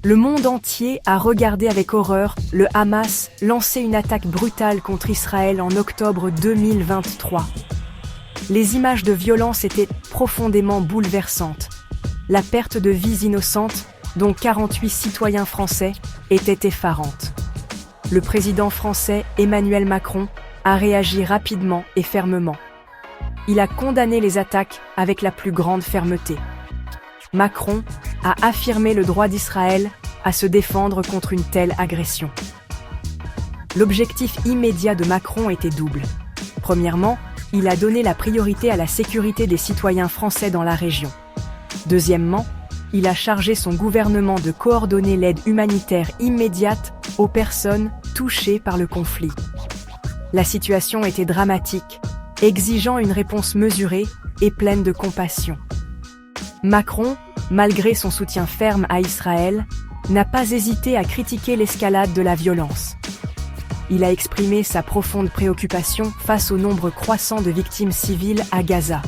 Le monde entier a regardé avec horreur le Hamas lancer une attaque brutale contre Israël en octobre 2023. Les images de violence étaient profondément bouleversantes. La perte de vies innocentes, dont 48 citoyens français, était effarante. Le président français Emmanuel Macron a réagi rapidement et fermement. Il a condamné les attaques avec la plus grande fermeté. Macron a affirmé le droit d'Israël à se défendre contre une telle agression. L'objectif immédiat de Macron était double. Premièrement, il a donné la priorité à la sécurité des citoyens français dans la région. Deuxièmement, il a chargé son gouvernement de coordonner l'aide humanitaire immédiate aux personnes touchées par le conflit. La situation était dramatique, exigeant une réponse mesurée et pleine de compassion. Macron, malgré son soutien ferme à Israël, n'a pas hésité à critiquer l'escalade de la violence. Il a exprimé sa profonde préoccupation face au nombre croissant de victimes civiles à Gaza.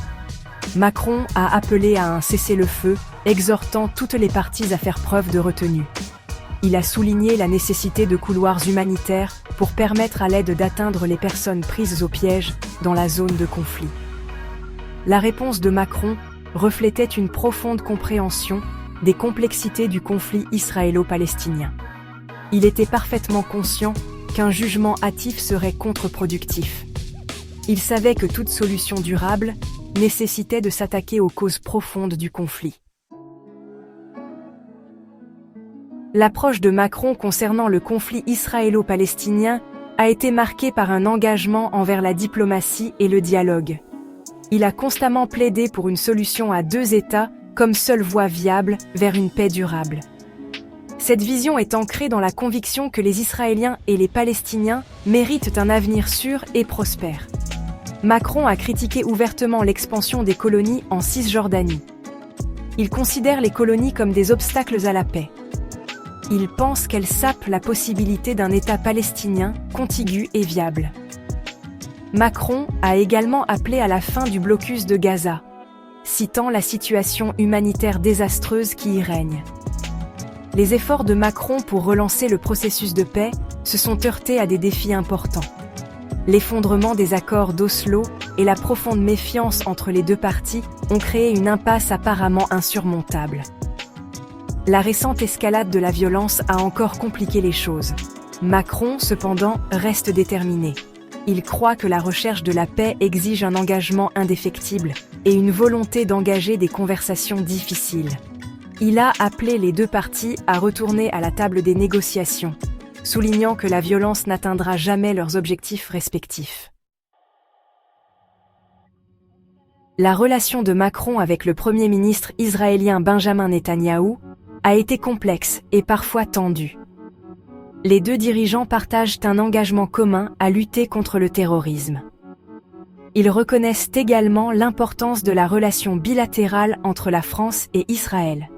Macron a appelé à un cessez-le-feu, exhortant toutes les parties à faire preuve de retenue. Il a souligné la nécessité de couloirs humanitaires pour permettre à l'aide d'atteindre les personnes prises au piège dans la zone de conflit. La réponse de Macron reflétait une profonde compréhension des complexités du conflit israélo-palestinien. Il était parfaitement conscient qu'un jugement hâtif serait contre-productif. Il savait que toute solution durable nécessitait de s'attaquer aux causes profondes du conflit. L'approche de Macron concernant le conflit israélo-palestinien a été marquée par un engagement envers la diplomatie et le dialogue. Il a constamment plaidé pour une solution à deux États comme seule voie viable vers une paix durable. Cette vision est ancrée dans la conviction que les Israéliens et les Palestiniens méritent un avenir sûr et prospère. Macron a critiqué ouvertement l'expansion des colonies en Cisjordanie. Il considère les colonies comme des obstacles à la paix. Il pense qu'elles sapent la possibilité d'un État palestinien contigu et viable. Macron a également appelé à la fin du blocus de Gaza, citant la situation humanitaire désastreuse qui y règne. Les efforts de Macron pour relancer le processus de paix se sont heurtés à des défis importants. L'effondrement des accords d'Oslo et la profonde méfiance entre les deux parties ont créé une impasse apparemment insurmontable. La récente escalade de la violence a encore compliqué les choses. Macron, cependant, reste déterminé. Il croit que la recherche de la paix exige un engagement indéfectible et une volonté d'engager des conversations difficiles. Il a appelé les deux parties à retourner à la table des négociations, soulignant que la violence n'atteindra jamais leurs objectifs respectifs. La relation de Macron avec le Premier ministre israélien Benjamin Netanyahou a été complexe et parfois tendue. Les deux dirigeants partagent un engagement commun à lutter contre le terrorisme. Ils reconnaissent également l'importance de la relation bilatérale entre la France et Israël.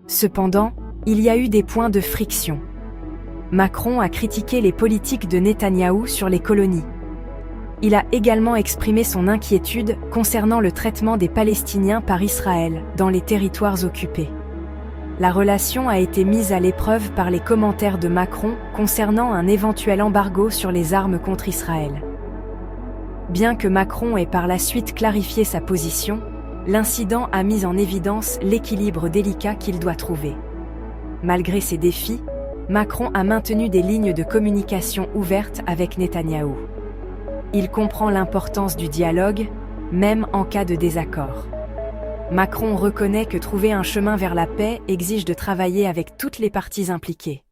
Cependant, il y a eu des points de friction. Macron a critiqué les politiques de Netanyahou sur les colonies. Il a également exprimé son inquiétude concernant le traitement des Palestiniens par Israël dans les territoires occupés. La relation a été mise à l'épreuve par les commentaires de Macron concernant un éventuel embargo sur les armes contre Israël. Bien que Macron ait par la suite clarifié sa position, l'incident a mis en évidence l'équilibre délicat qu'il doit trouver. Malgré ces défis, Macron a maintenu des lignes de communication ouvertes avec Netanyahou. Il comprend l'importance du dialogue, même en cas de désaccord. Macron reconnaît que trouver un chemin vers la paix exige de travailler avec toutes les parties impliquées.